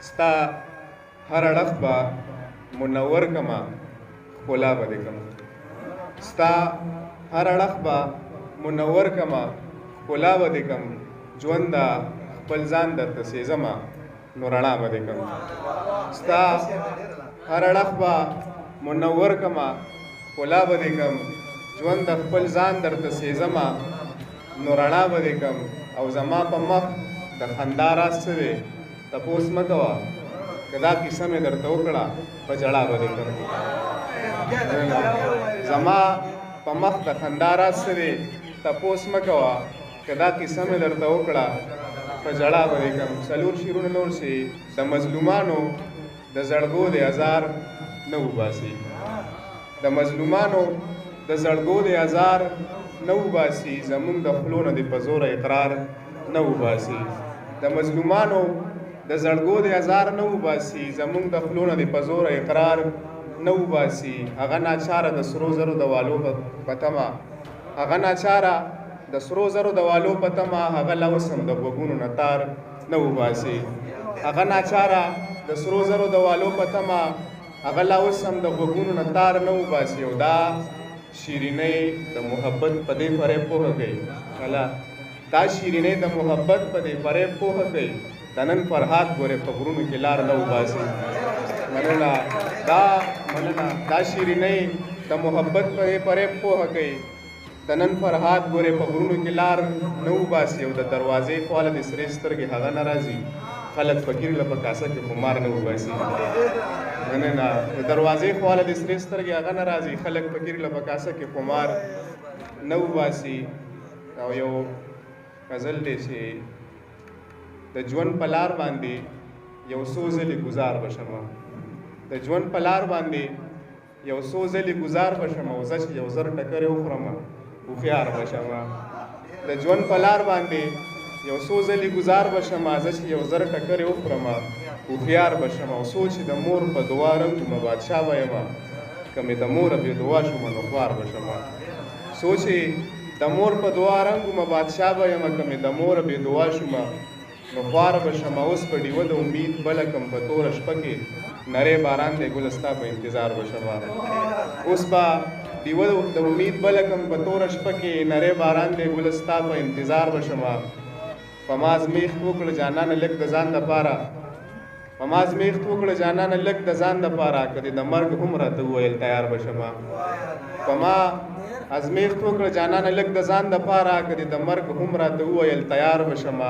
ستا هر اړخ به منور کما ښکلا به دې کم ستا هر اړخ به منور کما ښکلا به دې کم ژونده خپل ځان درته سېزمه نو رڼا به دې کم ستا هر اړخ به منور کما ښکلا به دې کم ژونده خپل ځان درته سېزمه نو رڼا به دې کم او زما په مخ د خندا راز څه دی تپوس مه کوه که دا کیسه مې درته وکړه په ژړا به دې کم زما په مخ د خندا راز څه دی تپوس مه کوه که دا کیسه مې درته وکړه په ژړا به دې کم څلور شعرونه نور شي د مظلومانو د زړګو د ازار نه وباسي د مظلومانو د زړګو د ازار نه وباسي زمونږ د خولو نه د په زوره اقرار نه وباسي د مظلومانو د زړګو د ازار نه وباسي زمونږ د خولو نه د په زوره اقرار نه وباسي هغه ناچاره د سرو زرو د والو په تمه هغه ناچاره د سرو زرو د والو په تمه هغه لا اوس هم د غوږونو نه تار نه وباسي هغه ناچاره د سرو زرو د والو په تمه هغه لا اوس هم د غوږونو نه تار نه وباسي او دا شیرینۍ د محبت په دې فریب پوهه کوي دا شیرینۍ د محبت په دې فریب پوهه کوي د نن فرحات ګورې په غرونو کې لار نه وباسي مننه دا شیرینۍ د محبت په دې فریب پوهه کوي د نن فرحات ګورې په غرونو کې لار نه وباسي او د دروازې خواله د سرې سترګې هغه نه راځي خلک فقیر له په کاسه کې خمار نه وباسي مننه د دروازې خواله د سرې سترګې هغه نه راځي خلک فقیر له په کاسه کې خمار نه وباسي او یو غزل دی چې د ژوند په لار باندې یو څو ځلې ګزار بشم د ژوند په لار باندې یو څو ځلې ګزار بشم او زه چې یو زر ټکرې وخورم هوښیار بشم د ژوند په لار باندې یو څو ځلې ګزار بشم زه چې یو زر ټکرې وخورم هوښیار بشم او سوچ د مور په دعا رنګ بادشاه به یم که مې د موره بې دعا شوم نو خوار بشم سوچ د مور په دعا رنګ بادشاه به یم که مې د موره بې دعا شوم نو خوار بشم اوس په ډیوه د امید بله کم په توره شپه کې نری باران دی ګله ستا په انتظار بشم اوس به ډیوه د امید بله کم په توره شپه کې نری باران دی ګله ستا په انتظار بشم په ما ازمیښت وکړه جانانه لږ د ځان دپاره په ما ازمیښت وکړه جانانه لږ د ځان دپاره که دې د مرګ هم راته وویل تیار بشم په ما ازمیښت وکړه جانانه لږ د ځان دپاره که دې د مرګ هم راته وویل تیار بشم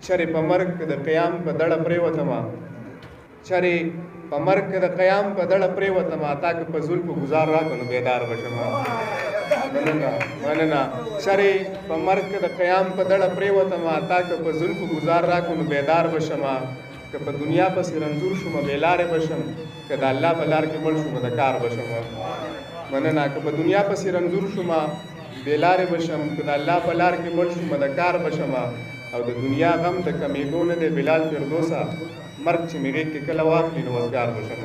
چرې په مرګ د قیام په دړه پرېوتمه چرې په مرګ د قیام په دړه پرېوتمه تا که په زلفو ګزار راکړه نو بیدار بشم مننه چرې په مرګ د قیام په دړه پرېوتمه تا که په زلفو ګزار راکړه نو بیدار بشم که په دنیا پسې رنځور شومه بې لارې بشم که د الله په لار کې مړ شومه د کار بشم مننه که په دنیا پسې رنځور شومه بې لارې بشم که د الله په لار کې مړ شومه د کار بشم او د دنیا غم د کمیدو نه دی بلال فردوسه مرګ چې مې غېږ کې کله واخلي نو وزګار بشم